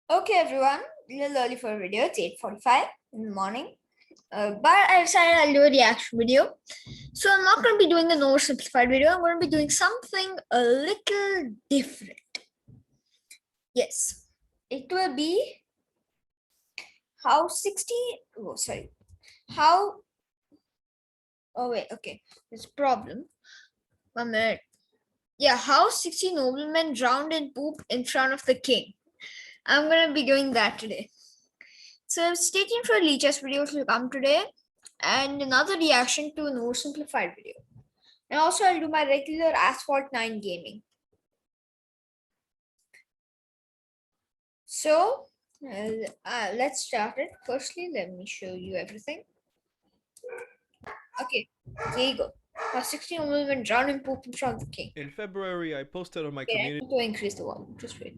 Okay, everyone, a little early for a video. It's 8:45 in the morning. But I decided I'll do a reaction video. So I'm not going to be doing an oversimplified video. I'm going to be doing something a little different. Yes, it will be how 60. Oh, sorry. How. Oh, wait. Okay. There's a problem. 1 minute. Yeah, how 60 noblemen drowned in poop in front of the king. I'm going to be doing that today. So stay tuned for Leech's videos will come today and another reaction to an oversimplified video. And also I'll do my regular Asphalt 9 gaming. So let's start it. Firstly, let me show you everything. Okay, here you go. 16 women drowned in poop in front of the king. In February, I posted on my community to increase the volume. Just wait.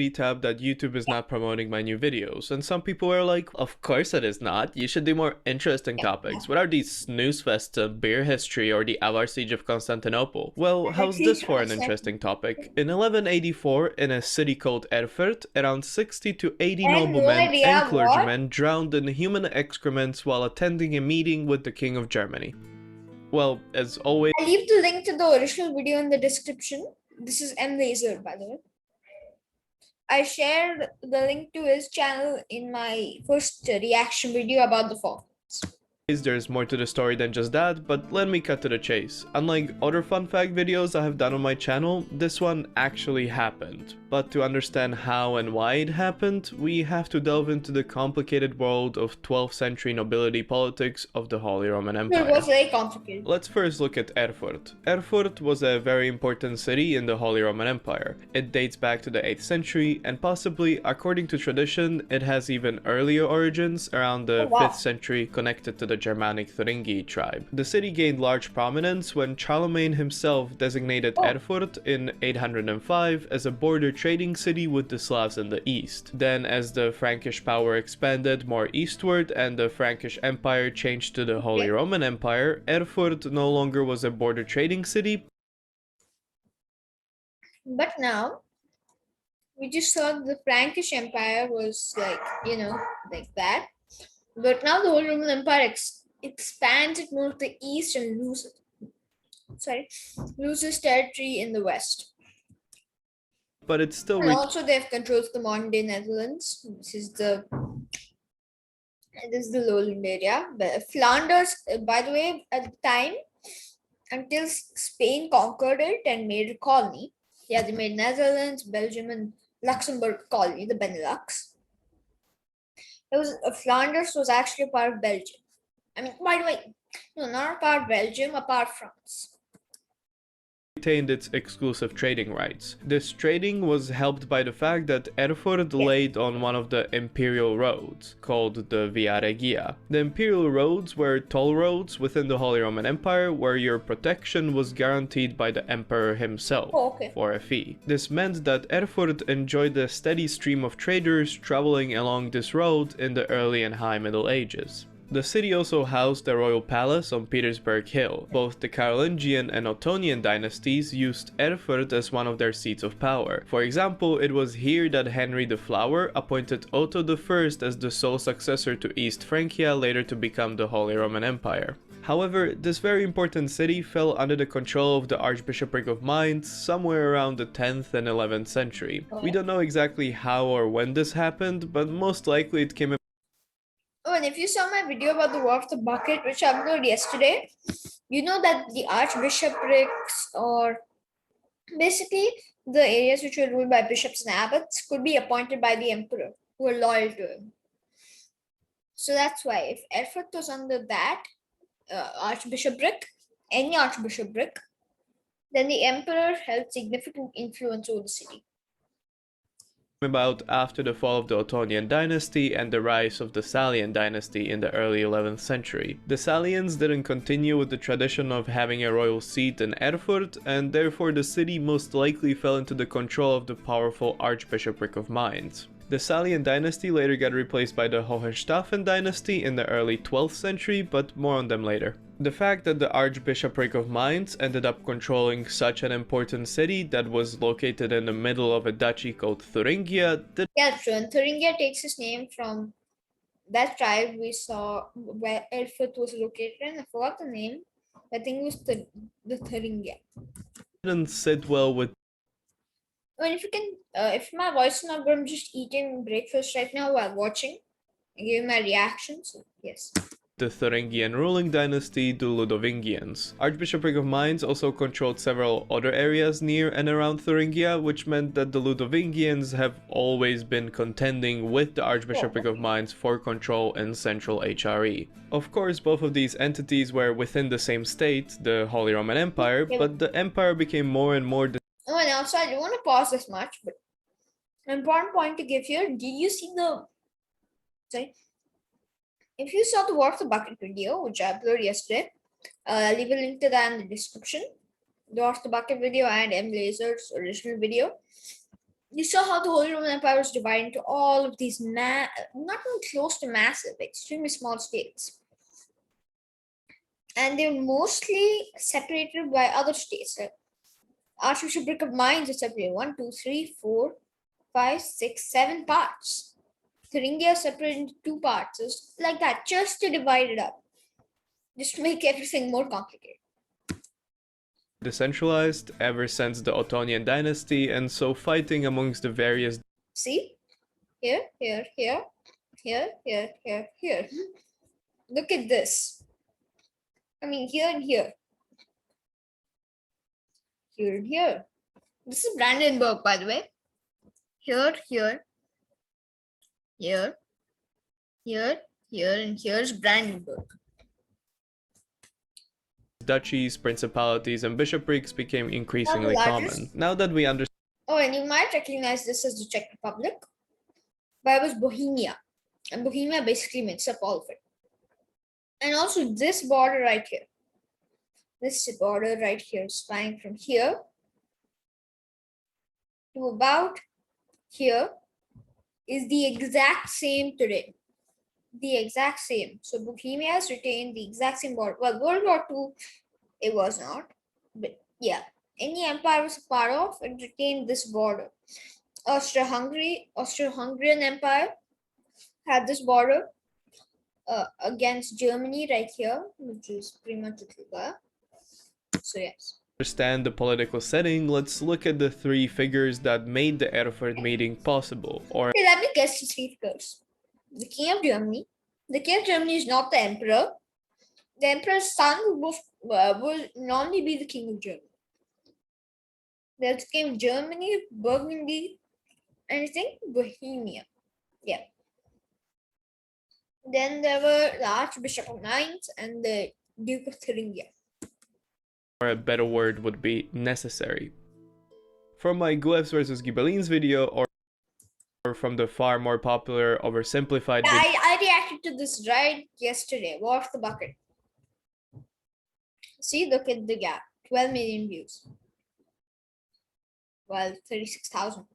tab that YouTube is not promoting my new videos, and some people were like, of course it is not, you should do more interesting topics. What are these snooze fests of beer history or the Avar siege of Constantinople? Well, how's this for an interesting topic? In 1184, in a city called Erfurt, around 60 to 80 noblemen and clergymen drowned in human excrements while attending a meeting with the King of Germany. Well, as always, I'll leave the link to the original video in the description. This is M Laser, by the way. I shared the link to his channel in my first reaction video about the fall. There's more to the story than just that, but let me cut to the chase. Unlike other fun fact videos I have done on my channel, this one actually happened. But to understand how and why it happened, we have to delve into the complicated world of 12th century nobility politics of the Holy Roman Empire. It was very complicated. Let's first look at Erfurt. Erfurt was a very important city in the Holy Roman Empire. It dates back to the 8th century, and possibly, according to tradition, it has even earlier origins around the 5th century connected to the Germanic Thuringi tribe. The city gained large prominence when Charlemagne himself designated Erfurt in 805 as a border trading city with the Slavs in the east. Then, as the Frankish power expanded more eastward and the Frankish Empire changed to the Holy Roman Empire, Erfurt no longer was a border trading city. But now, we just saw the Frankish Empire was like, like that. But now the whole Roman Empire expands it more to the east and loses territory in the west. But it's still. And also, they have controls the modern day Netherlands. This is the lowland area. But Flanders, by the way, at the time, until Spain conquered it and made it a colony, they made Netherlands, Belgium, and Luxembourg colony, the Benelux. Flanders was actually a part of Belgium. I mean, by the way, no, not a part of Belgium, a part of France. Retained its exclusive trading rights. This trading was helped by the fact that Erfurt laid on one of the imperial roads, called the Via Regia. The imperial roads were toll roads within the Holy Roman Empire where your protection was guaranteed by the emperor himself for a fee. This meant that Erfurt enjoyed a steady stream of traders traveling along this road in the early and high Middle Ages. The city also housed a royal palace on Petersburg Hill. Both the Carolingian and Ottonian dynasties used Erfurt as one of their seats of power. For example, it was here that Henry the Flower appointed Otto I as the sole successor to East Francia, later to become the Holy Roman Empire. However, this very important city fell under the control of the Archbishopric of Mainz somewhere around the 10th and 11th century. We don't know exactly how or when this happened, but most likely it came. Oh, and if you saw my video about the War of the Bucket, which I uploaded yesterday, you know that the archbishoprics, or basically the areas which were ruled by bishops and abbots, could be appointed by the emperor, who were loyal to him. So that's why if Erfurt was under that archbishopric, any archbishopric, then the emperor held significant influence over the city. About after the fall of the Ottonian dynasty and the rise of the Salian dynasty in the early 11th century. The Salians didn't continue with the tradition of having a royal seat in Erfurt, and therefore the city most likely fell into the control of the powerful Archbishopric of Mainz. The Salian dynasty later got replaced by the Hohenstaufen dynasty in the early 12th century, but more on them later. The fact that the Archbishopric of Mainz ended up controlling such an important city that was located in the middle of a duchy called Thuringia did Yeah, true. And Thuringia takes its name from that tribe we saw where Erfurt was located in. I forgot the name. I think it was the Thuringia. not sit well with I mean, if you can, if my voice is not good, I'm just eating breakfast right now while watching and giving my reaction. So, yes. the Thuringian ruling dynasty, the Ludovingians. Archbishopric of Mainz also controlled several other areas near and around Thuringia, which meant that the Ludovingians have always been contending with the Archbishopric of Mainz for control in central HRE. Of course, both of these entities were within the same state, the Holy Roman Empire, but the empire became more and more Oh, and also, I don't want to pause this much, but an important point to give here. Did you see the... Sorry. If you saw the Water the Bucket video, which I uploaded yesterday, I'll leave a link to that in the description. The Water the Bucket video and M. Laser's original video. You saw how the Holy Roman Empire was divided into all of these, not even close to massive, extremely small states. And they were mostly separated by other states. Like Archbishopric of Mainz is separated 1, 2, 3, 4, 5, 6, 7 parts. Thuringia is separated into 2 parts, just like that, just to divide it up, just to make everything more complicated. decentralized ever since the Ottonian dynasty, and so fighting amongst the various See? Here, here, here, here, here, here, here. Look at this. I mean, here and here. Here and here. This is Brandenburg, by the way. Here, here, here, here, here, and here's Brandenburg. duchies, principalities, and bishoprics became increasingly common. Now that we understand Oh, and you might recognize this as the Czech Republic, but it was Bohemia. And Bohemia basically makes up all of it. And also this border right here. This border right here is flying from here to about here is the exact same today. The exact same. So Bohemia has retained the exact same border. Well, World War II, it was not. But yeah, any empire was a part of, it retained this border. Austro-Hungarian Empire had this border against Germany right here, which is pretty much Italy. So yes. the political setting, let's look at the 3 figures that made the Erfurt meeting possible, or Okay, let me guess the 3 figures. The King of Germany. The King of Germany is not the emperor. The emperor's son will normally be the King of Germany. There's the King of Germany, Burgundy, anything, Bohemia. Yeah. Then there were the Archbishop of Mainz and the Duke of Thuringia. a better word would be necessary. From my Glebs vs Ghibellines video, or from the far more popular oversimplified video I reacted to this right yesterday. Water the Bucket. See, look at the gap. 12 million views. Well, 36,000.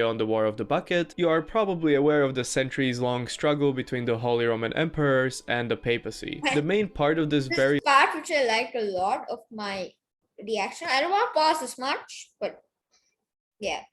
on the War of the Bucket, you are probably aware of the centuries-long struggle between the Holy Roman Emperors and the papacy. The main part of this very part which I liked a lot of my reaction. I don't want to pause this much, but yeah.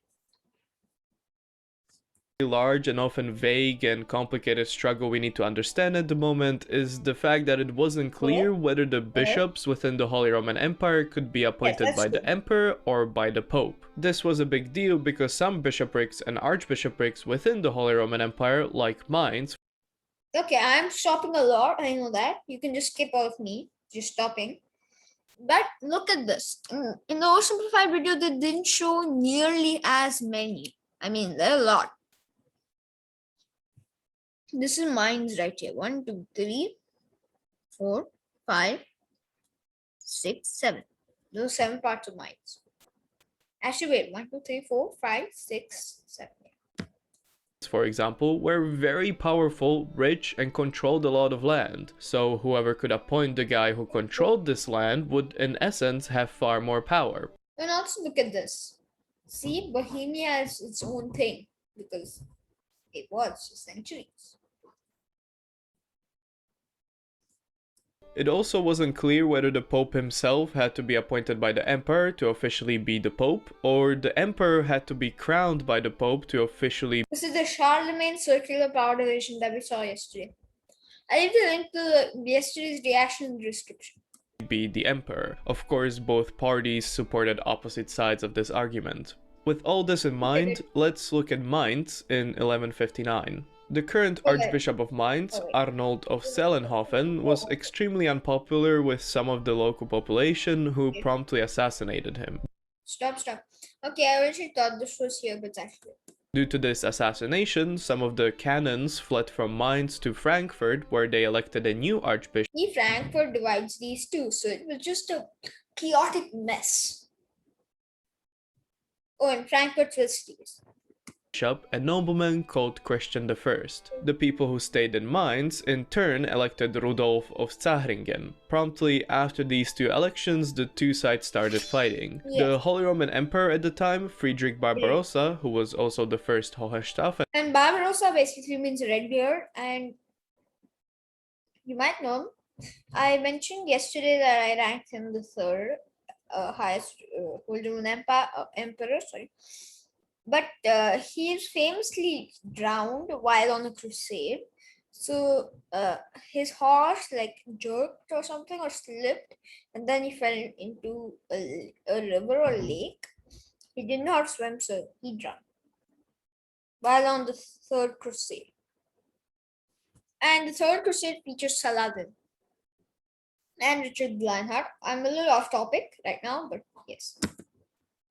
large and often vague and complicated struggle we need to understand at the moment is the fact that it wasn't clear whether the bishops within the Holy Roman Empire could be appointed by the emperor or by the pope. This was a big deal because some bishoprics and archbishoprics within the Holy Roman Empire, like Mainz, Okay, I'm stopping a lot. I know that. You can just skip all of me. Just stopping. But look at this. In the oversimplified video, they didn't show nearly as many. I mean, there are a lot. This is Mainz right here. 1, 2, 3, 4, 5, 6, 7. Those are 7 parts of Mainz. Actually, wait. 1, 2, 3, 4, 5, 6, 7. for example, were very powerful, rich, and controlled a lot of land. So whoever could appoint the guy who controlled this land would, in essence, have far more power. And also look at this. See, Bohemia is its own thing because it was for centuries. It also wasn't clear whether the Pope himself had to be appointed by the Emperor to officially be the Pope, or the Emperor had to be crowned by the Pope to officially This is the Charlemagne circular power division that we saw yesterday. I leave the link to yesterday's reaction in the description. be the Emperor. Of course, both parties supported opposite sides of this argument. With all this in mind, let's look at Mainz in 1159. The current Archbishop of Mainz, Arnold of Sellenhofen, was extremely unpopular with some of the local population who promptly assassinated him. Stop. Okay, I originally thought this was here, but it's actually. Due to this assassination, some of the canons fled from Mainz to Frankfurt, where they elected a new archbishop. Frankfurt divides these two, so it was just a chaotic mess. Oh, and Frankfurt was cities. A nobleman called Christian I. The people who stayed in Mainz in turn elected Rudolf of Zahringen. Promptly after these two elections, the two sides started fighting. Yes. The Holy Roman Emperor at the time, Friedrich Barbarossa, who was also the first Hohenstaufen, and Barbarossa basically means red beard, and you might know him. I mentioned yesterday that I ranked him the third highest Holy Roman Emperor, sorry. But he is famously drowned while on a crusade. So his horse jerked or something or slipped, and then he fell into a river or lake. He did not swim, so he drowned while on the third crusade. And the third crusade features Saladin and Richard Bleinhardt. I'm a little off topic right now, but yes.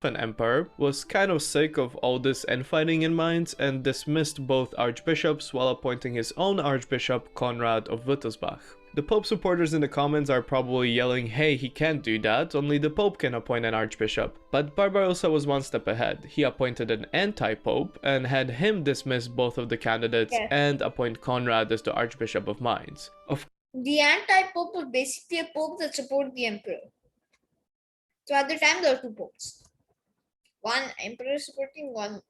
An emperor was kind of sick of all this infighting in Mainz and dismissed both archbishops while appointing his own archbishop, Conrad of Wittelsbach. The Pope supporters in the comments are probably yelling, hey, he can't do that, only the Pope can appoint an archbishop. But Barbarossa was one step ahead. He appointed an anti-pope and had him dismiss both of the candidates and appoint Conrad as the Archbishop of Mainz. The anti-pope was basically a pope that supported the emperor. So at the time there were two popes. One emperor supporting, one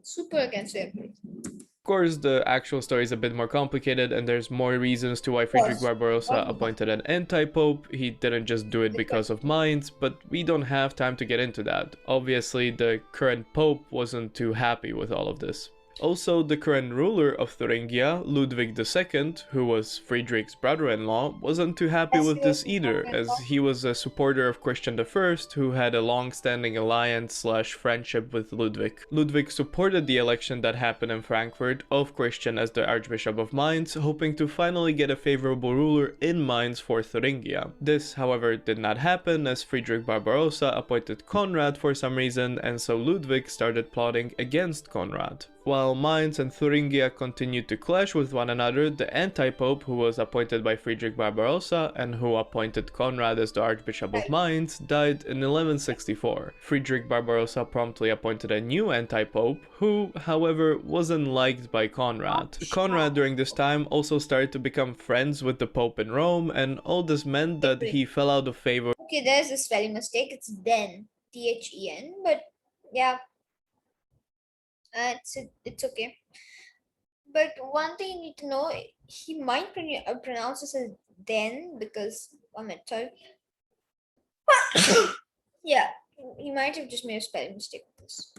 super against the emperor. Of course, the actual story is a bit more complicated and there's more reasons to why Friedrich Barbarossa appointed an anti-pope. He didn't just do it because of Mainz, but we don't have time to get into that. Obviously, the current pope wasn't too happy with all of this. Also, the current ruler of Thuringia, Ludwig II, who was Friedrich's brother-in-law, wasn't too happy with this either, as he was a supporter of Christian I, who had a long-standing alliance/friendship with Ludwig. Ludwig supported the election that happened in Frankfurt of Christian as the Archbishop of Mainz, hoping to finally get a favorable ruler in Mainz for Thuringia. This, however, did not happen, as Friedrich Barbarossa appointed Conrad for some reason, and so Ludwig started plotting against Conrad. While Mainz and Thuringia continued to clash with one another, the anti-pope, who was appointed by Friedrich Barbarossa and who appointed Conrad as the Archbishop of Mainz, died in 1164. Friedrich Barbarossa promptly appointed a new anti-pope, who, however, wasn't liked by Conrad. Conrad during this time also started to become friends with the Pope in Rome, and all this meant that he fell out of favor. Okay, there's a spelling mistake. It's Den, T-H-E-N, but yeah. It's okay. But one thing you need to know, he might pronounce this as Den because sorry. Yeah, he might have just made a spelling mistake with this.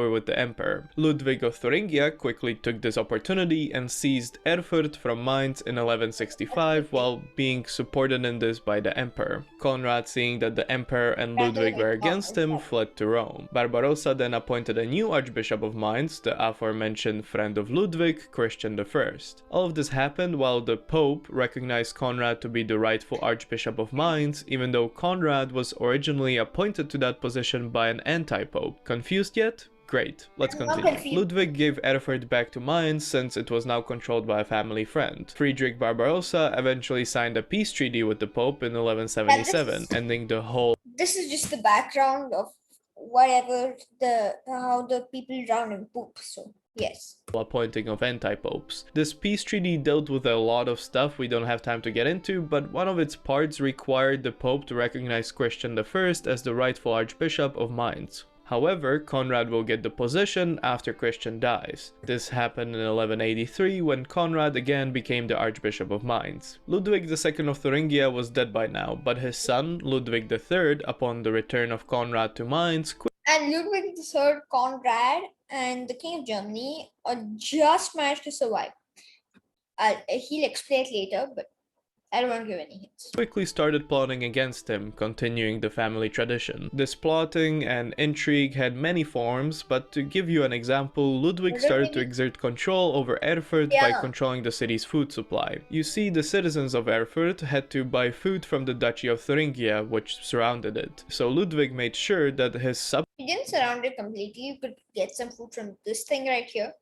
With the emperor. Ludwig of Thuringia quickly took this opportunity and seized Erfurt from Mainz in 1165 while being supported in this by the emperor. Conrad, seeing that the emperor and Ludwig were against him, fled to Rome. Barbarossa then appointed a new archbishop of Mainz, the aforementioned friend of Ludwig, Christian I. All of this happened while the Pope recognized Conrad to be the rightful archbishop of Mainz, even though Conrad was originally appointed to that position by an anti-pope. Confused yet? Great, let's continue. Ludwig gave Erfurt back to Mainz since it was now controlled by a family friend. Friedrich Barbarossa eventually signed a peace treaty with the Pope in 1177, ending the whole... This is just the background of whatever how the people drown in poop, so yes. Appointing of anti-popes. This peace treaty dealt with a lot of stuff we don't have time to get into, but one of its parts required the Pope to recognize Christian I as the rightful Archbishop of Mainz. However, Conrad will get the position after Christian dies. This happened in 1183 when Conrad again became the Archbishop of Mainz. Ludwig II of Thuringia was dead by now, but his son, Ludwig III, upon the return of Conrad to Mainz, And Ludwig III, Conrad, and the King of Germany just managed to survive. He'll explain it later, but I don't want to give any hints. quickly started plotting against him, continuing the family tradition. This plotting and intrigue had many forms, but to give you an example, Ludwig started to exert control over Erfurt by controlling the city's food supply. You see, the citizens of Erfurt had to buy food from the Duchy of Thuringia, which surrounded it. So Ludwig made sure that his He didn't surround it completely. You could get some food from this thing right here.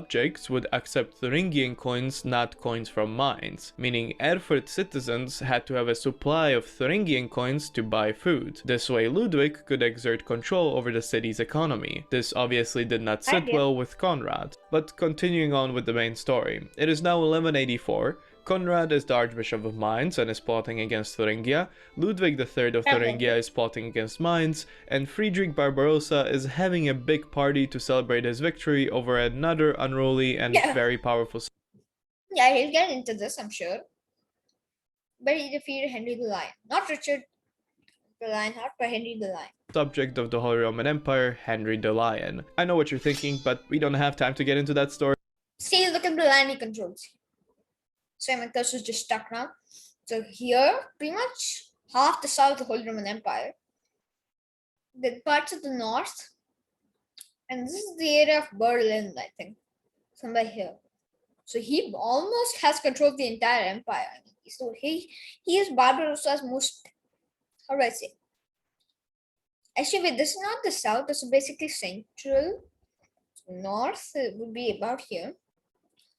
subjects would accept Thuringian coins, not coins from Mainz, meaning Erfurt citizens had to have a supply of Thuringian coins to buy food. This way Ludwig could exert control over the city's economy. This obviously did not sit well with Conrad. But continuing on with the main story, it is now 1184, Conrad is the Archbishop of Mainz and is plotting against Thuringia, Ludwig III of Thuringia is plotting against Mainz, and Friedrich Barbarossa is having a big party to celebrate his victory over another unruly and very powerful. Yeah, he'll get into this, I'm sure. But he defeated Henry the Lion. Not Richard the Lionheart, but Henry the Lion. Subject of the Holy Roman Empire, Henry the Lion. I know what you're thinking, but we don't have time to get into that story. See, look at the land he controls. So my cursor is just stuck now. So here, pretty much half the south of the Holy Roman Empire. The parts of the north. And this is the area of Berlin, I think. Somewhere here. So he almost has control of the entire empire. So he is Barbarossa's most, how do I say? Actually, wait, this is not the south. This is basically central. So north would be about here.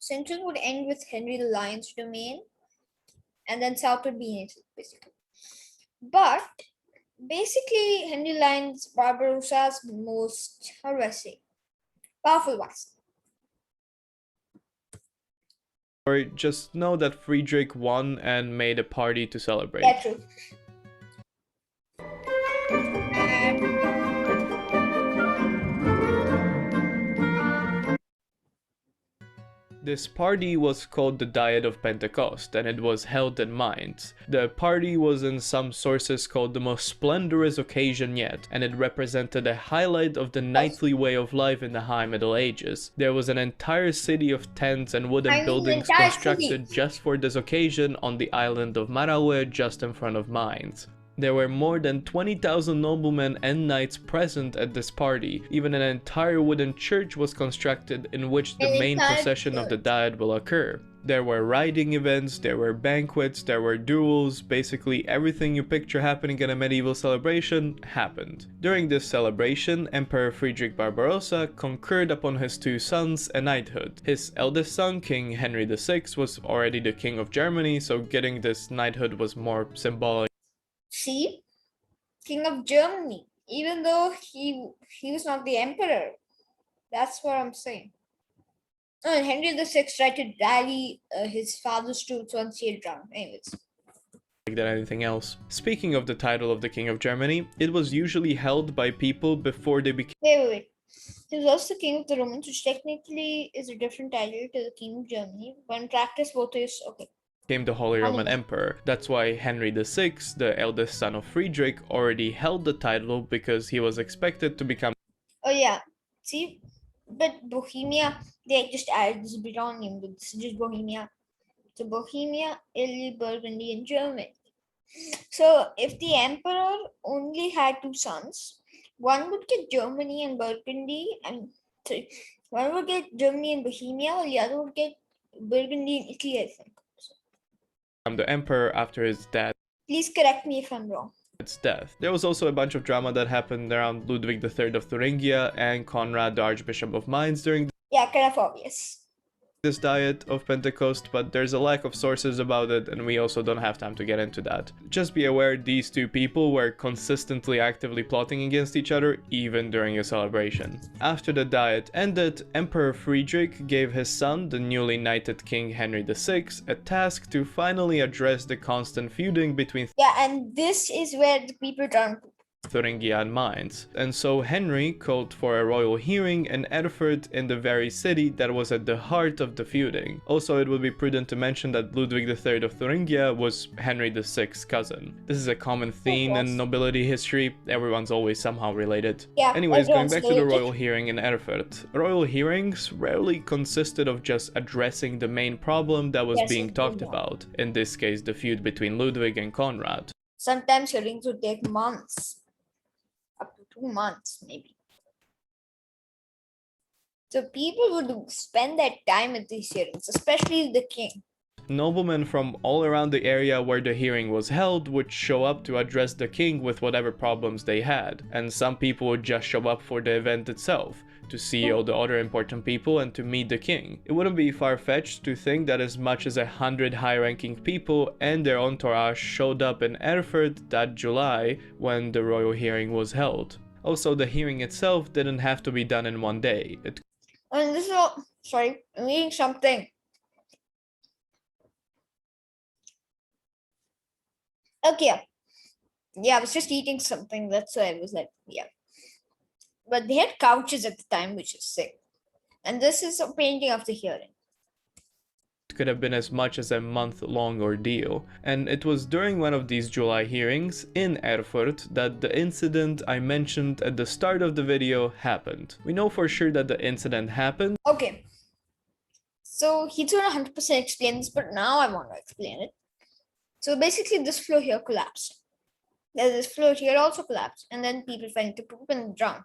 Central would end with Henry the Lion's domain, and then south would be Italy, basically. But basically, Henry Lion's Barbarossa's most, how do I say, powerful vassal. Or just know that Friedrich won and made a party to celebrate. Yeah, true. This party was called the Diet of Pentecost, and it was held in Mainz. The party was in some sources called the most splendorous occasion yet, and it represented a highlight of the knightly way of life in the High Middle Ages. There was an entire city of tents and wooden buildings constructed just for this occasion on the island of Maraue, just in front of Mainz. There were more than 20,000 noblemen and knights present at this party. Even an entire wooden church was constructed in which the main procession of the Diet will occur. There were riding events, there were banquets, there were duels, basically everything you picture happening in a medieval celebration happened. During this celebration, Emperor Friedrich Barbarossa conferred upon his two sons a knighthood. His eldest son, King Henry VI, was already the King of Germany, so getting this knighthood was more symbolic. See, King of Germany, even though he was not the emperor. That's what I'm saying. Oh, and Henry VI tried to rally his father's troops once he had drowned. Anyways. Than anything else. Speaking of the title of the King of Germany, it was usually held by people before they became. Wait. He was also King of the Romans, which technically is a different title to the King of Germany. But in practice, both is okay. Became the Holy Roman Emperor. That's why Henry VI, the eldest son of Friedrich, already held the title because he was expected to become. Oh yeah, see, but Bohemia, they just added this bit on him, but this is just Bohemia. So Bohemia, Italy, Burgundy, and Germany. So if the emperor only had two sons, one would get Germany and Burgundy, and one would get Germany and Bohemia, while the other would get Burgundy and Italy, I think. The emperor after his death. Please correct me if I'm wrong. Its death. There was also a bunch of drama that happened around Ludwig III of Thuringia and Conrad, the Archbishop of Mainz, during kind of obvious. This Diet of Pentecost, but there's a lack of sources about it, and we also don't have time to get into that. Just be aware these two people were consistently actively plotting against each other, even during a celebration. After the Diet ended, Emperor Friedrich gave his son, the newly knighted King Henry VI, a task to finally address the constant feuding between. Yeah, and this is where the people turn to. Thuringian mines, and so Henry called for a royal hearing in Erfurt in the very city that was at the heart of the feuding. Also, it would be prudent to mention that Ludwig III of Thuringia was Henry VI's cousin. This is a common theme in nobility history, everyone's always somehow related. Yeah, Anyways, going everyone's back to the related. royal hearing in Erfurt. Royal hearings rarely consisted of just addressing the main problem that was Yes, being it's talked good. about, in this case the feud between Ludwig and Conrad. Sometimes hearings would take months, up to 2 months maybe. So people would spend their time at these hearings, especially the king. Noblemen from all around the area where the hearing was held would show up to address the king with whatever problems they had, and some people would just show up for the event itself, to see all the other important people and to meet the king. It wouldn't be far-fetched to think that as much as 100 high-ranking people and their entourage showed up in Erfurt that July when the royal hearing was held. Also, the hearing itself didn't have to be done in one day. And this is all, sorry, I'm eating something. Okay, yeah, I was just eating something, that's why I was like, yeah. But they had couches at the time, which is sick. And this is a painting of the hearing. Could have been as much as a month-long ordeal, and it was during one of these July hearings in Erfurt that the incident I mentioned at the start of the video happened. We know for sure that the incident happened. Okay, so he didn't 100% explain this, but now I want to explain it. So basically this floor here collapsed. There's this floor here also collapsed, and then people fell into poop and drowned.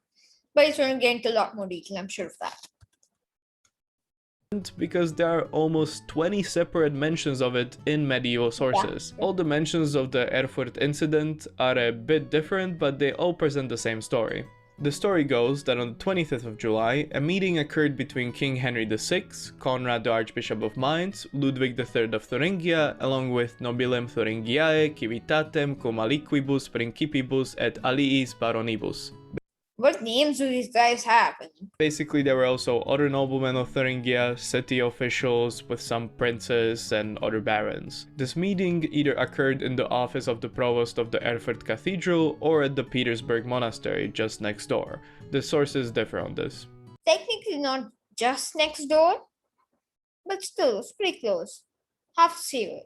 But it's going to get into a lot more detail, I'm sure of that. Because there are almost 20 separate mentions of it in medieval sources. All the mentions of the Erfurt incident are a bit different, but they all present the same story. The story goes that on the 25th of July, a meeting occurred between King Henry VI, Conrad the Archbishop of Mainz, Ludwig III of Thuringia, along with Nobilem Thuringiae, Civitatem, cum aliquibus principibus et aliis baronibus. What names do these guys have? Basically, there were also other noblemen of Thuringia, city officials, with some princes and other barons. This meeting either occurred in the office of the provost of the Erfurt Cathedral or at the Petersburg Monastery just next door. The sources differ on this. Technically not just next door, but still, it's pretty close. Have to see it.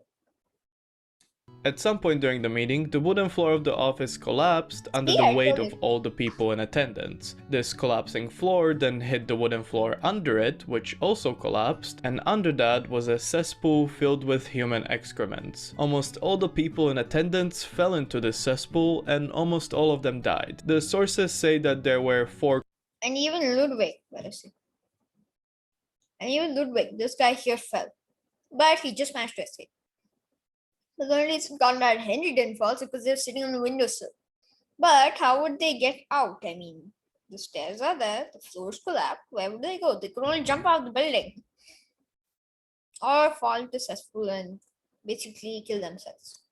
At some point during the meeting, the wooden floor of the office collapsed under the weight of all the people in attendance. This collapsing floor then hit the wooden floor under it, which also collapsed, and under that was a cesspool filled with human excrements. Almost all the people in attendance fell into this cesspool, and almost all of them died. The sources say that there were 4. And even Ludwig, this guy here fell. But he just managed to escape. The only reason Conrad and Henry didn't fall is because they were sitting on the windowsill. But how would they get out? I mean, the stairs are there, the floors collapsed. Where would they go? They could only jump out of the building. Or fall into cesspool and basically kill themselves.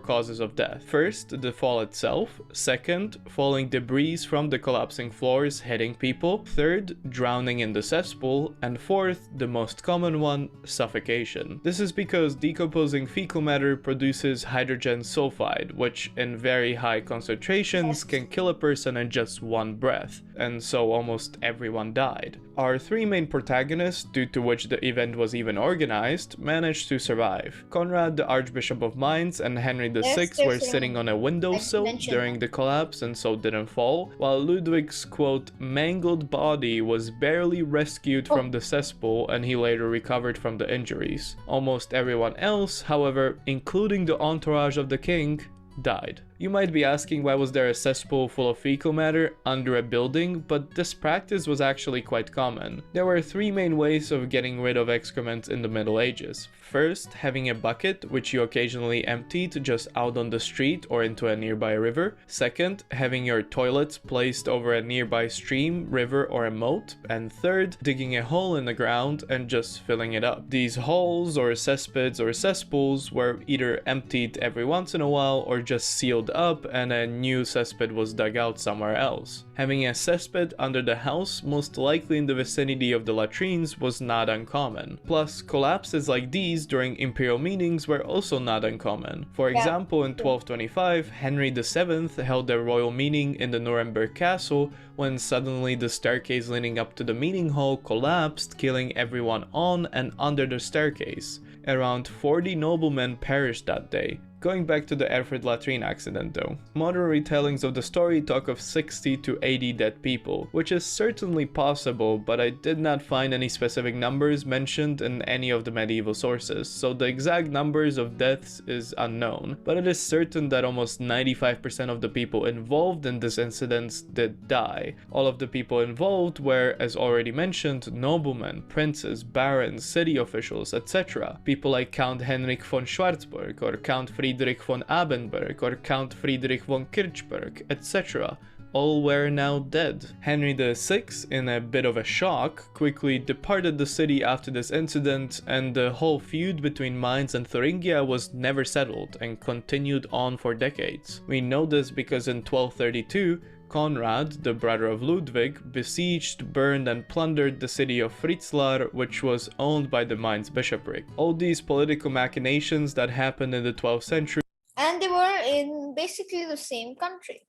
Causes of death. First, the fall itself. Second, falling debris from the collapsing floors hitting people. Third, drowning in the cesspool. And fourth, the most common one, suffocation. This is because decomposing fecal matter produces hydrogen sulfide, which in very high concentrations can kill a person in just one breath, and so almost everyone died. Our 3 main protagonists, due to which the event was even organized, managed to survive. Conrad the Archbishop of Mainz and Henry VI were sitting on a windowsill during the collapse and so didn't fall, while Ludwig's quote mangled body was barely rescued from the cesspool and he later recovered from the injuries. Almost everyone else, however, including the entourage of the king, died. You might be asking why was there a cesspool full of fecal matter under a building, but this practice was actually quite common. There were 3 main ways of getting rid of excrement in the Middle Ages. First, having a bucket, which you occasionally emptied just out on the street or into a nearby river. Second, having your toilets placed over a nearby stream, river, or a moat. And third, digging a hole in the ground and just filling it up. These holes or cesspits or cesspools were either emptied every once in a while or just sealed filled up and a new cesspit was dug out somewhere else. Having a cesspit under the house, most likely in the vicinity of the latrines, was not uncommon. Plus, collapses like these during imperial meetings were also not uncommon. For example, in 1225, Henry VII held a royal meeting in the Nuremberg castle when suddenly the staircase leading up to the meeting hall collapsed, killing everyone on and under the staircase. Around 40 noblemen perished that day. Going back to the Erfurt latrine accident though, modern retellings of the story talk of 60 to 80 dead people, which is certainly possible, but I did not find any specific numbers mentioned in any of the medieval sources, so the exact numbers of deaths is unknown, but it is certain that almost 95% of the people involved in this incident did die. All of the people involved were, as already mentioned, noblemen, princes, barons, city officials, etc. People like Count Henrik von Schwarzburg or Count Friedrich von Abenberg or Count Friedrich von Kirchberg, etc. All were now dead. Henry VI, in a bit of a shock, quickly departed the city after this incident, and the whole feud between Mainz and Thuringia was never settled and continued on for decades. We know this because in 1232, Conrad, the brother of Ludwig, besieged, burned and plundered the city of Fritzlar, which was owned by the Mainz bishopric. All these political machinations that happened in the 12th century, and they were in basically the same country.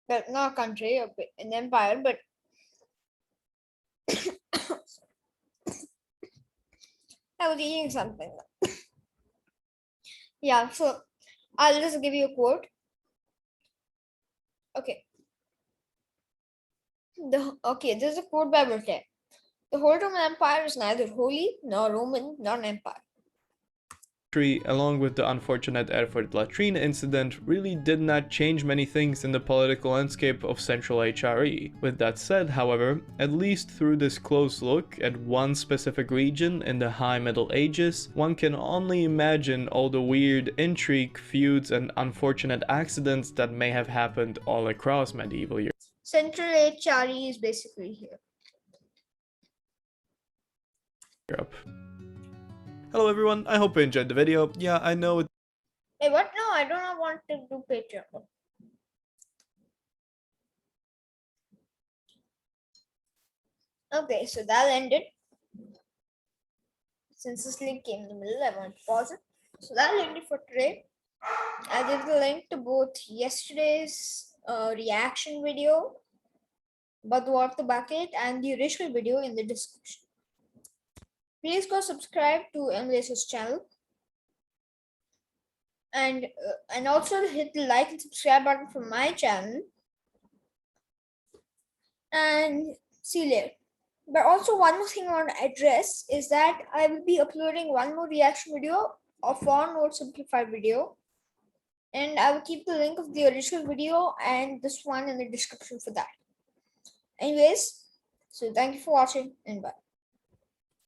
Well, not country, an empire, but I was eating something. Yeah, so I'll just give you a quote. Okay. This is a quote by Voltaire. The Holy Roman Empire is neither holy nor Roman nor an empire. along with the unfortunate Erfurt latrine incident, really did not change many things in the political landscape of Central HRE. With that said, however, at least through this close look at one specific region in the High Middle Ages, one can only imagine all the weird intrigue, feuds, and unfortunate accidents that may have happened all across medieval Europe. Central HRE is basically here. Hello everyone, I hope you enjoyed the video. Yeah, I know it. Hey, what? No, I do not want to do Patreon. Okay, so that ended. Since this link came in the middle, I want to pause it. So that ended for today. I did the link to both yesterday's reaction video, but what the bucket, and the original video in the description. Please go subscribe to Emily's channel, and also hit the like and subscribe button for my channel. And see you later. But also one more thing I want to address is that I will be uploading one more reaction video of one more simplified video, and I will keep the link of the original video and this one in the description for that. Anyways, so thank you for watching and bye.